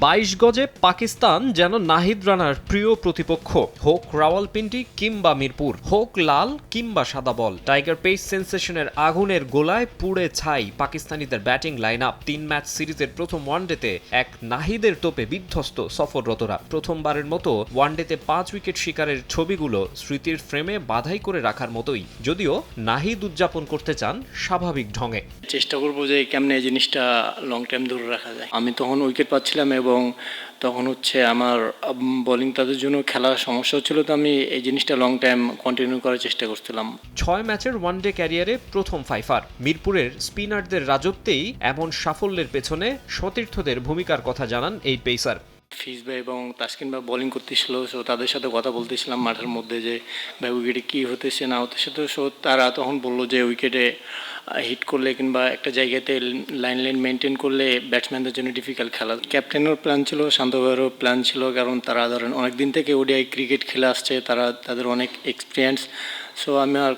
22 গজে পাকিস্তান যেন নাহিদ রানার প্রিয় প্রতিপক্ষ, হোক রাওয়ালপিন্ডি কিংবা মিরপুর, হোক লাল কিংবা সাদা বল। টাইগার পেস সেন্সেশনের আগুনের গোলায় পুড়ে ছাই পাকিস্তানিদের ব্যাটিং লাইন আপ। 3 ম্যাচ সিরিজের প্রথম ওয়ানডেতে এক নাহিদের তোপে বিধ্বস্ত সফররতরা। প্রথমবারের মতো ওয়ানডেতে 5 উইকেট শিকারের ছবিগুলো স্মৃতির ফ্রেমে বাধাই করে রাখার মতোই, যদিও নাহিদ উদযাপন করতে চান স্বাভাবিক ঢঙে। চেষ্টা করবো যে কেমনে এই জিনিসটা লং টাইম ধরে রাখা যায়। আমি তখন উইকেট পাচ্ছিলাম এবং তখন আমার বোলিং তাদের জন্য খেলার সমস্যা হচ্ছিল, তো আমি এই জিনিসটা লং টাইম কন্টিনিউ করার চেষ্টা করছিলাম। 6 ম্যাচের ওয়ানডে ক্যারিয়ারে প্রথম ফাইফার। মিরপুরের স্পিনারদের রাজত্বেই এমন সাফল্যের পেছনে সতীর্থদের ভূমিকার কথা জানান এই পেসার। ফিজ ভাই এবং তাসকিন ভাই বোলিং করতেছিল, সো তাদের সাথে কথা বলতেছিলাম মাঠের মধ্যে যে ভাই উইকেটে কী হতেছে না হতেছে। তো সো তারা তখন বললো যে উইকেটে হিট করলে কিংবা একটা জায়গাতে লাইন মেনটেন করলে ব্যাটসম্যানদের জন্য ডিফিকাল্ট খেলা। ক্যাপ্টেনেরও প্ল্যান ছিল, শান্ত ভাইয়েরও প্ল্যান ছিল, কারণ তারা ধরেন অনেকদিন থেকে ওডিআই ক্রিকেট খেলে আসছে, তাদের অনেক এক্সপিরিয়েন্স। সো আমি আর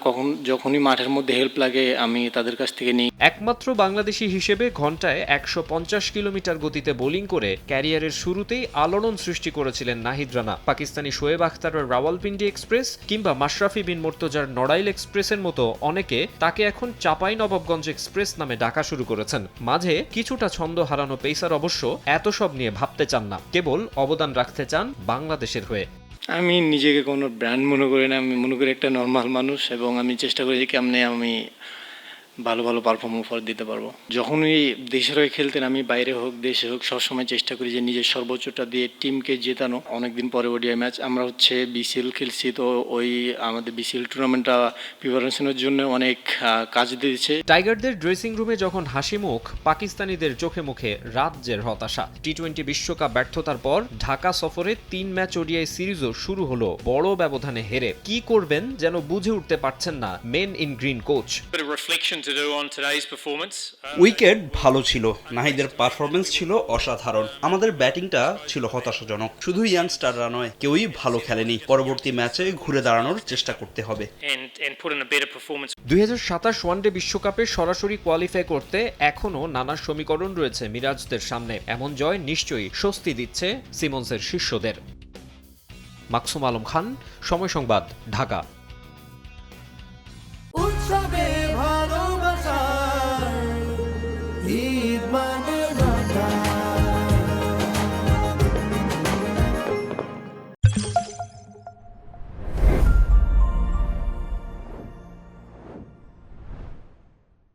যখনই মাঠের মধ্যে হেল্প লাগে আমি তাদের কাছ থেকে নিই। একমাত্র বাংলাদেশি হিসেবে ঘন্টায় 150 কিলোমিটার গতিতে বোলিং করে ক্যারিয়ারের শুরুতেই আলোড়ন সৃষ্টি করেছিলেন নাহিদ রানা। পাকিস্তানি শোয়েব আখতারের রাওয়ালপিন্ডি এক্সপ্রেস কিংবা মাশরাফি বিন মুর্তজার নড়াইল এক্সপ্রেসের মতো অনেকে তাকে এখন চাঁপাইনবাবগঞ্জ এক্সপ্রেস নামে ডাকা শুরু করেছেন। মাঝে কিছুটা ছন্দ হারানো পেসার অবশ্য এত সব নিয়ে ভাবতে চান না, কেবল অবদান রাখতে চান বাংলাদেশের হয়ে। আমি নিজেকে কোনো ব্র্যান্ড মনে করি না, আমি মনে করি একটা নর্মাল মানুষ, এবং আমি চেষ্টা করি যে কেমনে আমি ভালো পারফর্ম অফার দিতে পারবো। যখনই দেশের হয়ে খেলতেন, আমি বাইরে হোক দেশে হোক সবসময় চেষ্টা করি যে নিজের সর্বোচ্চটা দিয়ে টিমকে জেতানো। অনেকদিন পরে ওডিআই ম্যাচ আমরা বিসিএল খেলছি, তো আমাদের বিসিএল টুর্নামেন্টটা প্রিপারেশনের জন্য অনেক কাজ দিয়েছে। টাইগারদের ড্রেসিং রুমে যখন হাসি মুখ, পাকিস্তানিদের চোখে মুখে রাজ্যের হতাশা। টি-20 বিশ্বকাপ ব্যর্থতার পর ঢাকা সফরে 3 ম্যাচ ওডিআই সিরিজও শুরু হলো বড় ব্যবধানে হেরে। কি করবেন যেন বুঝে উঠতে পারছেন না men in green coach. Wicket ভালো ছিল, নাহিদের পারফরমেন্স ছিল অসাধারণ, আমাদের ব্যাটিংটা ছিল হতাশাজনক। শুধু ইয়াংস্টাররা নয়, কেউই ভালো খেলেনি। পরবর্তী ম্যাচে ঘুরে দাঁড়ানোর চেষ্টা করতে হবে। 2027 ওয়ানডে বিশ্বকাপে সরাসরি কোয়ালিফাই করতে এখনও নানা সমীকরণ রয়েছে মিরাজদের সামনে। এমন জয় নিশ্চয়ই স্বস্তি দিচ্ছে সিমন্সের শিষ্যদের। মাকসুম আলম খান, সময় সংবাদ, ঢাকা।